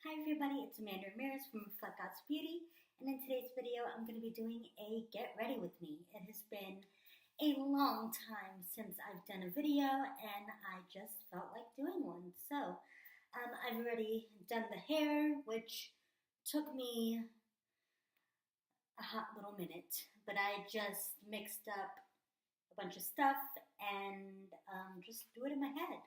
Hi everybody, it's Ramirez from Reflect God's Beauty, and in today's video I'm going to be doing a get ready with me. It has been a long time since I've done a video and I just felt like doing one. So I've already done the hair, which took me a hot little minute, but I just mixed up a bunch of stuff and just do it in my head.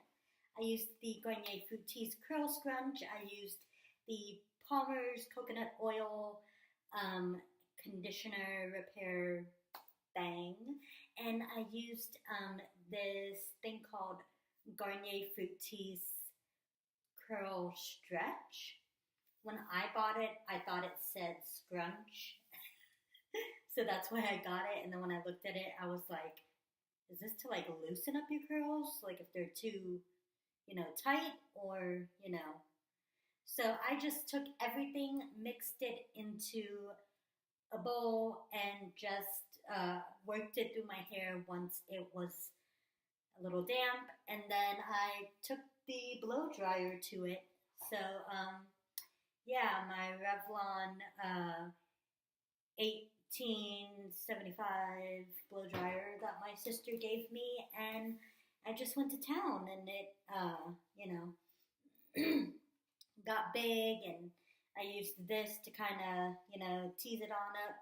I used the Garnier Fructis Curl Scrunch. I used the Palmer's Coconut Oil Conditioner Repair Bang. And I used this thing called Garnier Fructis Curl Stretch. When I bought it, I thought it said scrunch. So that's why I got it. And then when I looked at it, I was like, is this to like loosen up your curls? Like if they're too, tight or, So I just took everything, mixed it into a bowl, and just worked it through my hair once it was a little damp. And then I took the blow dryer to it. So, my Revlon 1875 blow dryer that my sister gave me, and I just went to town, and it, got big, and I used this to kind of, tease it on up.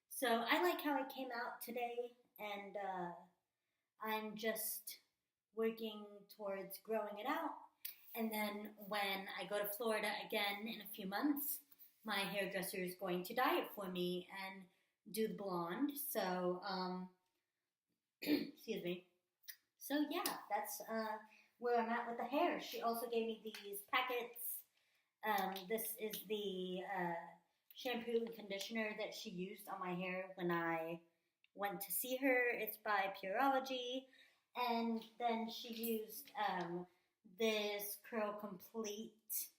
So I like how it came out today, and I'm just working towards growing it out. And then when I go to Florida again in a few months, my hairdresser is going to dye it for me and do the blonde. So, excuse me. So yeah, that's where I'm at with the hair. She also gave me these packets. This is the shampoo and conditioner that she used on my hair when I went to see her. It's by Pureology. And then she used this Curl Complete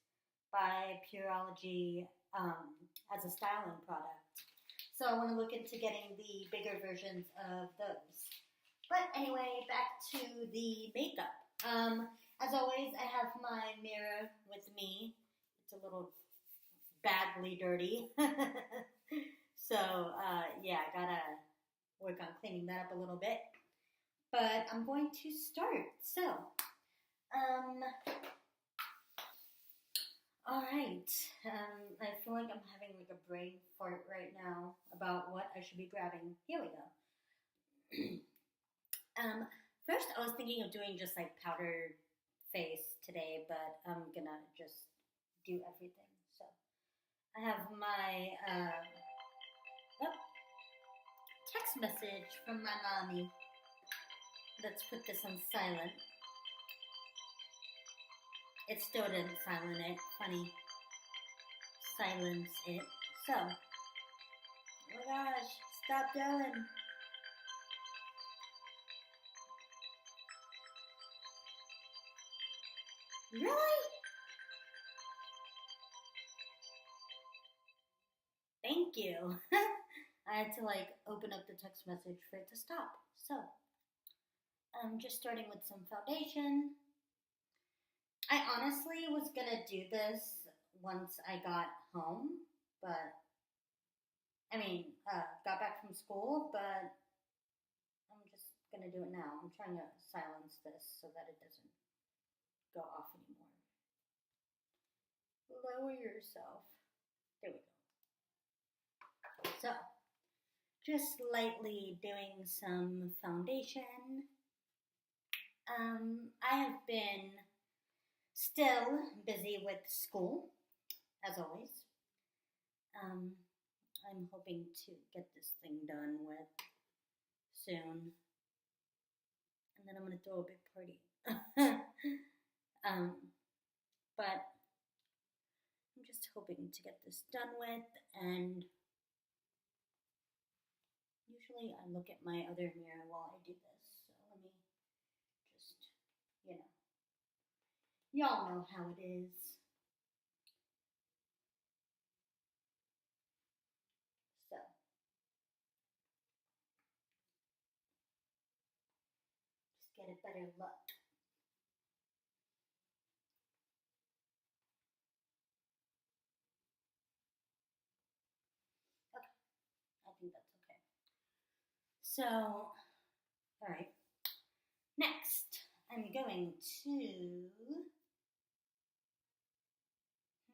by Pureology as a styling product. So I want to look into getting the bigger versions of those. But anyway, back to the makeup. As always, I have my mirror with me. It's a little badly dirty. So, I gotta work on cleaning that up a little bit. But I'm going to start. So, alright. I feel like I'm having like a brain fart right now about what I should be grabbing. Here we go. First I was thinking of doing just like powdered face today, but I'm gonna just do everything. So I have my text message from my mommy. Let's put this on silent. It still didn't silence it. Funny. Silence it. So, oh my gosh, stop going. Really? Thank you. I had to like open up the text message for it to stop. So, I'm just starting with some foundation. I honestly was gonna do this once I got home, but got back from school, but I'm just gonna do it now. I'm trying to silence this so that it doesn't go off anymore. Lower yourself. There we go. So, just lightly doing some foundation. I have been still busy with school, as always. I'm hoping to get this thing done with soon. And then I'm going to throw a big party. But I'm just hoping to get this done with, and usually I look at my other mirror while I do this, so let me just, y'all know how it is. So, just get a better look. think that's okay. So, alright. Next, I'm going to...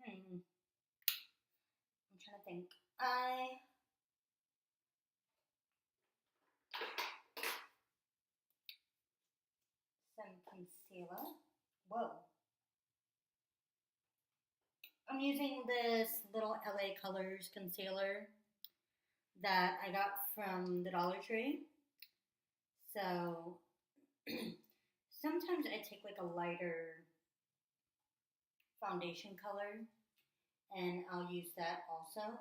I'm trying to think. Some concealer. Whoa. I'm using this little LA Colors concealer that I got from the Dollar Tree. So sometimes I take like a lighter foundation color and I'll use that also.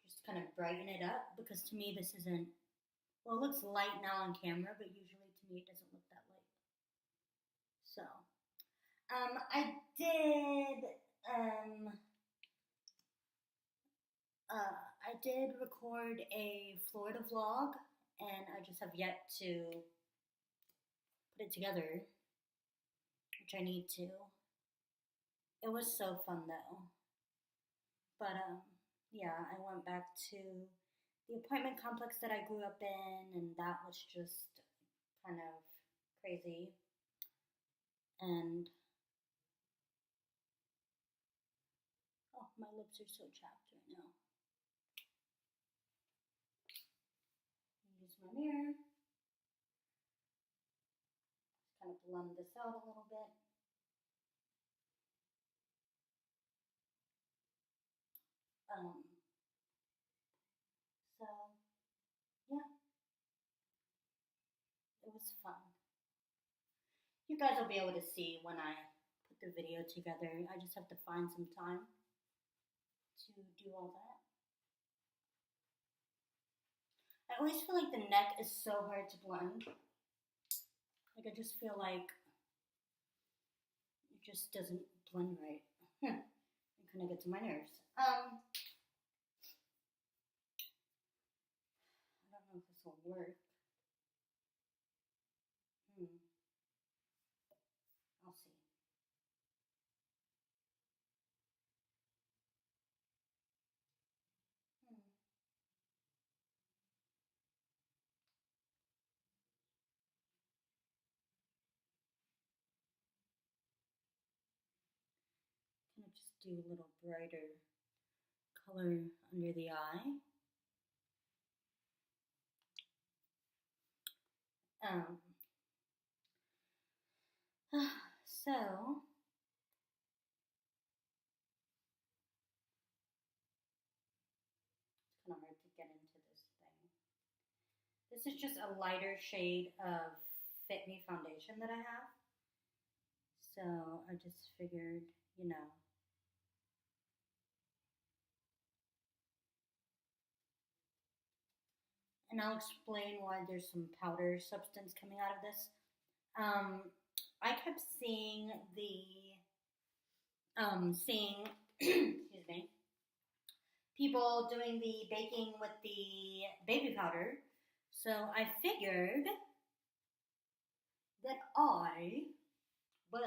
Just kind of brighten it up, because to me this isn't, well, it looks light now on camera, but usually to me it doesn't look that light. So, I did record a Florida vlog, and I just have yet to put it together, which I need to. It was so fun though. But yeah, I went back to the apartment complex that I grew up in, and that was just kind of crazy. And oh, my lips are so chapped right now. Use my mirror. Just kind of blend this out a little bit. So yeah, it was fun. You guys will be able to see when I put the video together. I just have to find some time to do all that. I always feel like the neck is so hard to blend. Like I just feel like it just doesn't blend right. It kind of gets on my nerves. I don't know if this will work. I'll see. Kind of just do a little brighter color under the eye. So it's kind of hard to get into this thing. This is just a lighter shade of Fit Me foundation that I have. So I just figured, you know, and I'll explain why there's some powder substance coming out of this. I kept seeing excuse me, people doing the baking with the baby powder. So I figured that I would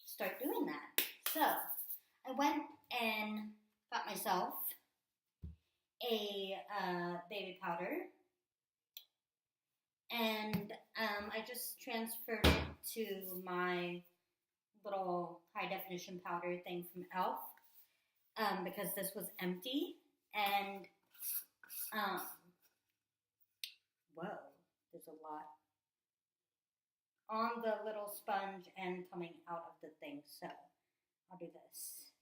start doing that. So I went and got myself a baby powder, and I just transferred it to my little high definition powder thing from E.L.F. Because this was empty, and whoa, there's a lot on the little sponge and coming out of the thing. So I'll do this.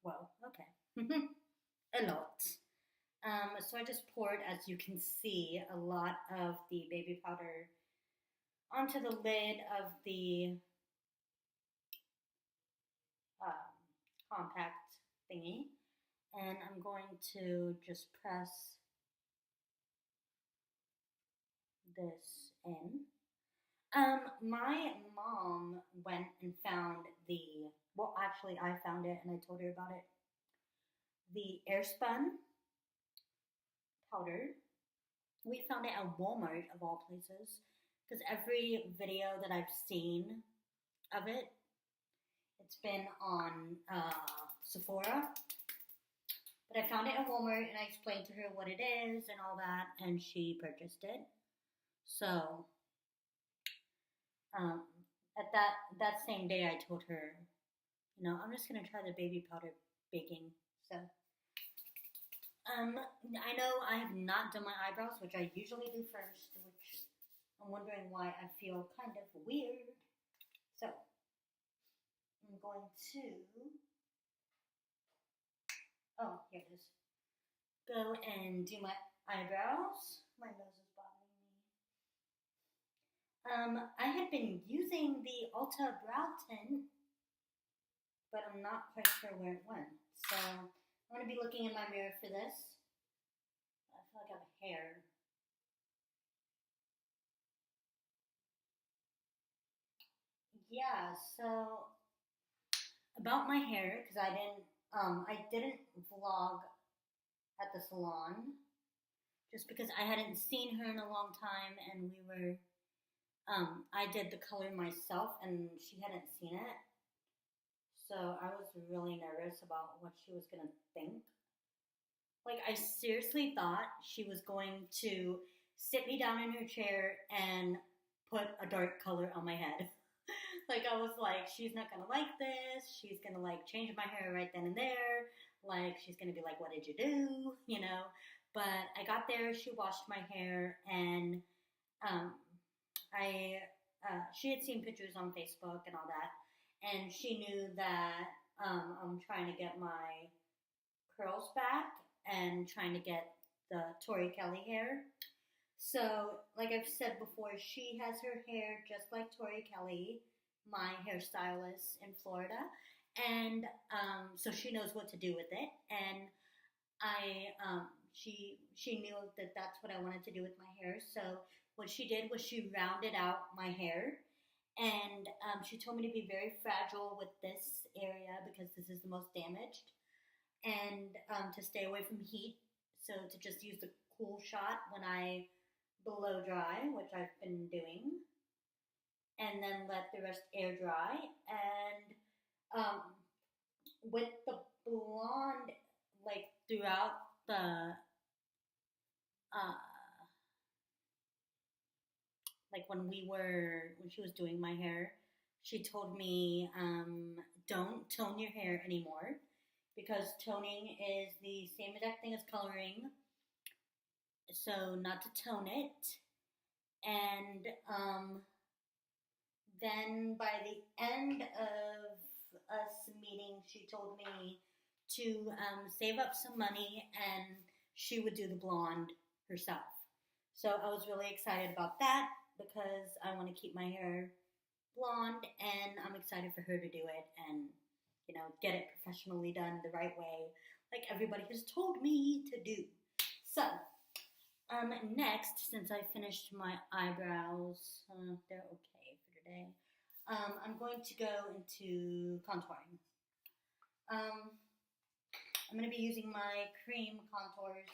Whoa, okay. A lot. So I just poured, as you can see, a lot of the baby powder onto the lid of the compact thingy, and I'm going to just press this in. My mom went and found well, actually I found it and I told her about it, the Airspun powder. We found it at Walmart, of all places, because every video that I've seen of it, it's been on Sephora. But I found it in Walmart and I explained to her what it is and all that, and she purchased it. So um, at that same day, I told her, I'm just gonna try the baby powder baking. So I know I have not done my eyebrows, which I usually do first, which I'm wondering why I feel kind of weird. So I'm going to, oh, here it is. Go and do my eyebrows. My nose is bothering me. I had been using the Ulta Brow Tint, but I'm not quite sure where it went. So I'm going to be looking in my mirror for this. I feel like I have hair. Yeah, so about my hair, because I didn't vlog at the salon, just because I hadn't seen her in a long time, and I did the color myself, and she hadn't seen it, so I was really nervous about what she was gonna think. Like, I seriously thought she was going to sit me down in her chair and put a dark color on my head. Like, I was like, she's not gonna like this. She's gonna like change my hair right then and there. Like, she's gonna be like, what did you do? But I got there, she washed my hair, and um, she had seen pictures on Facebook and all that, and she knew that I'm trying to get my curls back and trying to get the Tori Kelly hair. So, like I've said before, she has her hair just like Tori Kelly, my hairstylist in Florida, and so she knows what to do with it. And she knew that that's what I wanted to do with my hair. So what she did was she rounded out my hair, and she told me to be very fragile with this area because this is the most damaged, and to stay away from heat. So to just use the cool shot when I blow dry, which I've been doing, and then let the rest air dry. And with the blonde, like throughout the, like when she was doing my hair, she told me, don't tone your hair anymore because toning is the same exact thing as coloring. So not to tone it. And then by the end of us meeting, she told me to save up some money and she would do the blonde herself. So I was really excited about that because I want to keep my hair blonde, and I'm excited for her to do it and, get it professionally done the right way, like everybody has told me to do. So, next, since I finished my eyebrows, they're okay for today, I'm going to go into contouring. I'm going to be using my cream contours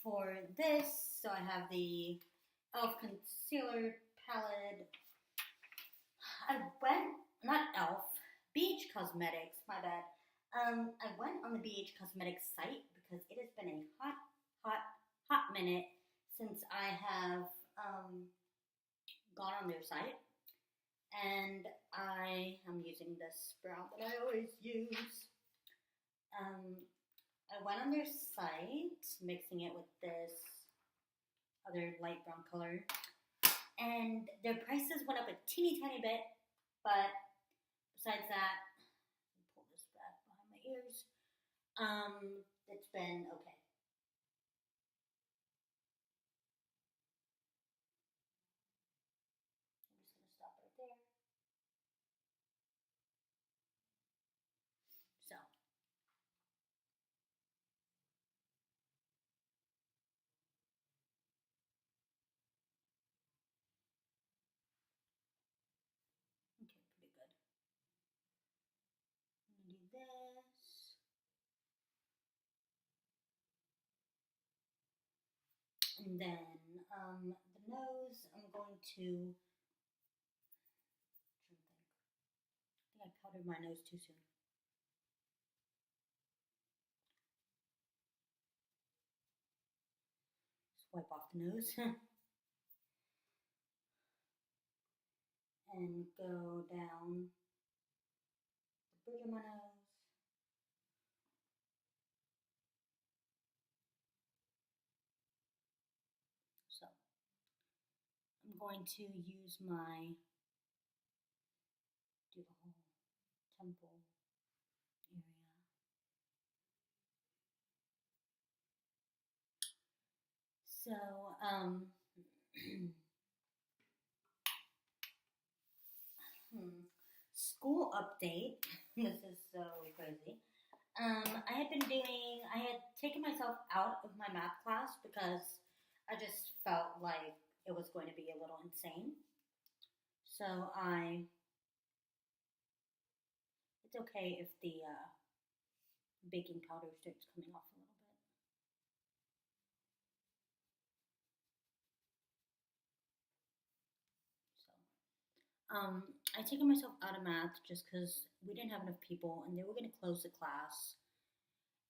for this. So I have the E.L.F. concealer palette. Not E.L.F., BH Cosmetics, my bad. I went on the BH Cosmetics site because it has been a hot minute since I have gone on their site. And I am using this brow that I always use. I went on their site, mixing it with this other light brown color, and their prices went up a teeny tiny bit, but besides that, pull this back behind my ears, it's been okay. I'm just going to stop right there. So, okay, pretty good. I'm going to do this. And then the nose, I'm going to, I think I powdered my nose too soon. the nose and go down the bridge of my nose. So I'm going to use my, do the whole temple area. So, school update. This is so crazy. I had taken myself out of my math class because I just felt like it was going to be a little insane. So it's okay if the baking powder starts coming off a little bit. So, I taken myself out of math just because we didn't have enough people and they were going to close the class.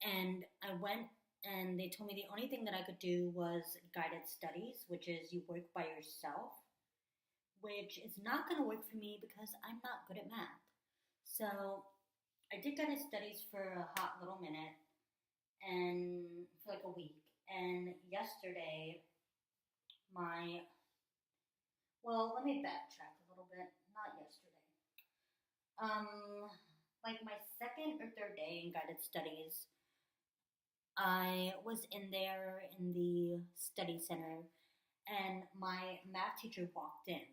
And I went and they told me the only thing that I could do was guided studies, which is you work by yourself, which is not going to work for me because I'm not good at math. So I did guided studies for a hot little minute and for like a week. And yesterday, let me backtrack a little bit. Not yesterday. Like my second or third day in guided studies, I was in there in the study center and my math teacher walked in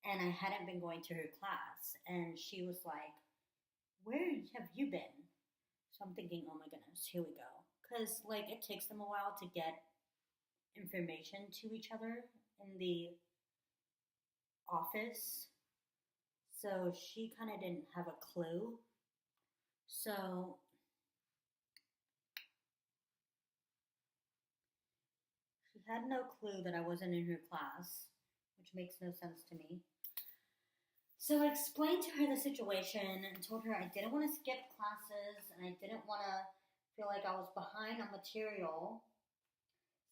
and I hadn't been going to her class and she was like, "Where have you been?" So I'm thinking, oh my goodness, here we go. Because like it takes them a while to get information to each other in the office. So she kind of didn't have a clue. So she had no clue that I wasn't in her class, which makes no sense to me. So I explained to her the situation and told her I didn't want to skip classes and I didn't want to feel like I was behind on material.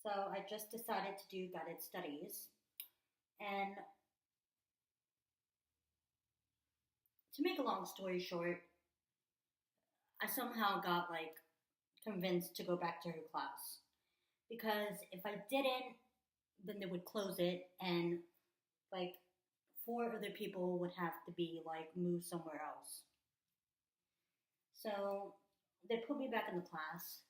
So I just decided to do guided studies. And to make a long story short, I somehow got like convinced to go back to her class. Because if I didn't, then they would close it and like 4 other people would have to be like moved somewhere else. So they put me back in the class.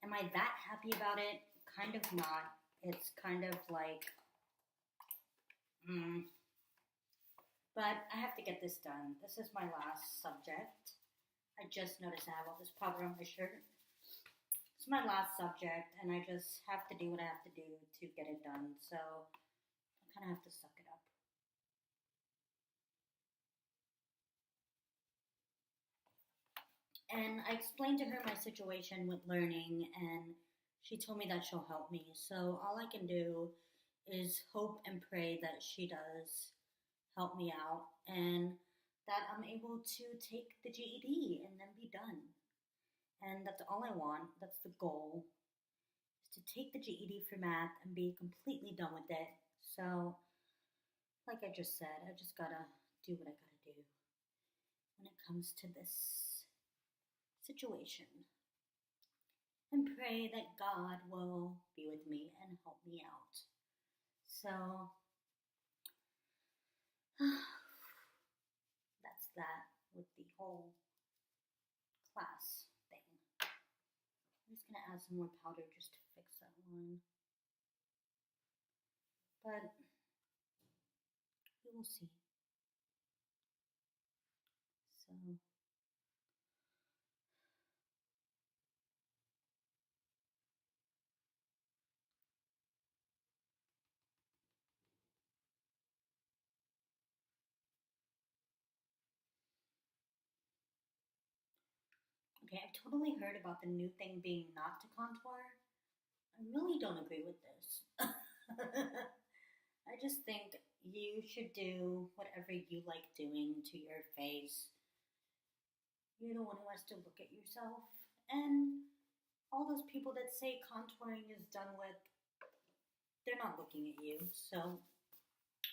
Am I that happy about it? Kind of not. It's kind of like, but I have to get this done. This is my last subject. I just noticed I have all this powder on my shirt. It's my last subject, and I just have to do what I have to do to get it done. So I kind of have to suck it up. And I explained to her my situation with learning, and she told me that she'll help me. So all I can do is hope and pray that she does help me out and that I'm able to take the GED and then be done. And that's all I want. That's the goal, is to take the GED for math and be completely done with it. So, like I just said, I just gotta do what I gotta do when it comes to this situation. And pray that God will be with me and help me out. So, that's that with the whole class thing. I'm just gonna add some more powder just to fix that line. But we will see. So okay, I've totally heard about the new thing being not to contour. I really don't agree with this. I just think you should do whatever you like doing to your face. You're the one who has to look at yourself. And all those people that say contouring is done with, they're not looking at you. So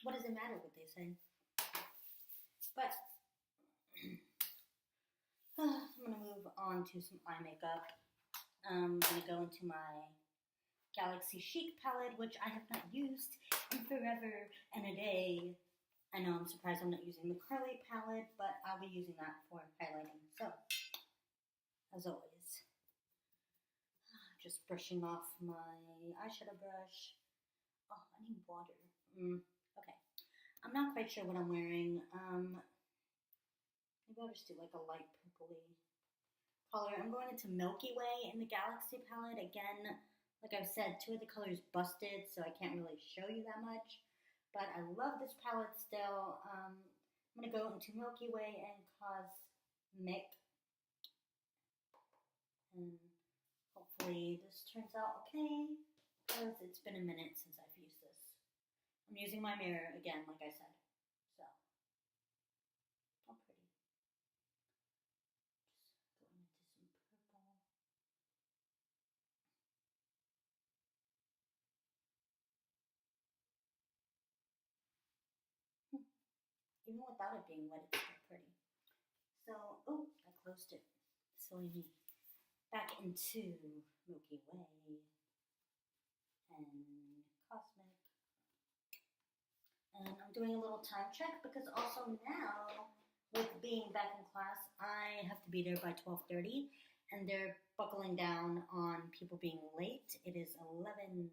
what does it matter what they say? But I'm going to move on to some eye makeup. I'm going to go into my Galaxy Chic palette, which I have not used in forever and a day. I know I'm surprised I'm not using the Carli palette, but I'll be using that for highlighting. So, as always, just brushing off my eyeshadow brush. Oh, I need water. Okay. I'm not quite sure what I'm wearing. Maybe I'll just do like a light purpley color. I'm going into Milky Way in the Galaxy palette. Again, like I've said, 2 of the colors busted, so I can't really show you that much. But I love this palette still. I'm going to go into Milky Way and Cosmic. And hopefully this turns out okay, because it's been a minute since I've used this. I'm using my mirror again, like I said. So, how pretty. Just going into some purple. Even without it being wet, it's still pretty. So, oh, I closed it. Silly me. Back into Milky Way and Cosmic. And I'm doing a little time check because also now, with being back in class, I have to be there by 12:30, and they're buckling down on people being late. It is 11.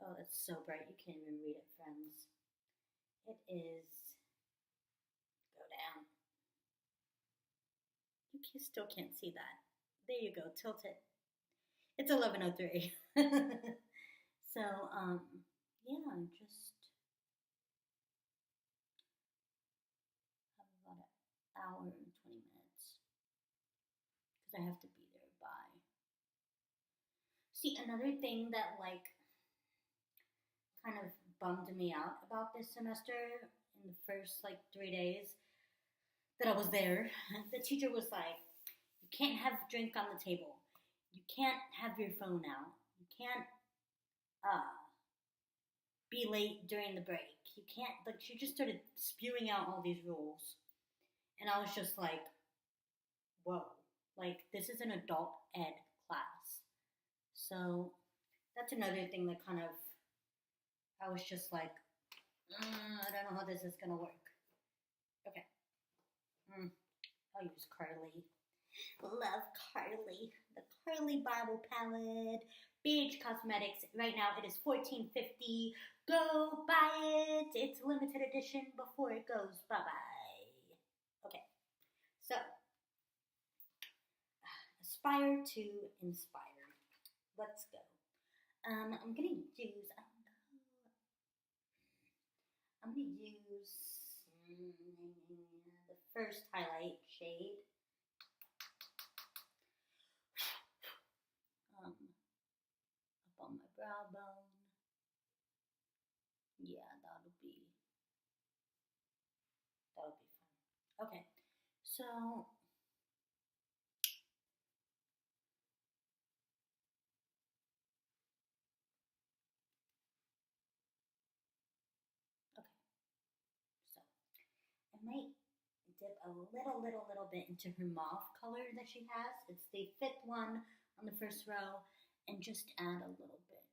Oh, it's so bright you can't even read it, friends. It is. Go down. You still can't see that. There you go. Tilt it. It's 11:03. So, yeah, just have about an hour and 20 minutes because I have to be there by. See, another thing that like kind of bummed me out about this semester in the first like 3 days that I was there, the teacher was like, you can't have a drink on the table. You can't have your phone out. You can't be late during the break. You can't, like, she just started spewing out all these rules. And I was just like, whoa. Like, this is an adult ed class. So, that's another thing that kind of, I was just like, I don't know how this is going to work. Okay. I'll use Carli. Love Carli. The Carli Bybel palette. BH Cosmetics. Right now it is $14.50. Go buy it. It's a limited edition before it goes bye-bye. Okay. So, aspire to inspire. Let's go. I'm gonna use, the first highlight shade. Up on my brow bone. Yeah, that'll be fun. Okay, so I might dip a little bit into her mauve color that she has. It's the 5th one on the first row, and just add a little bit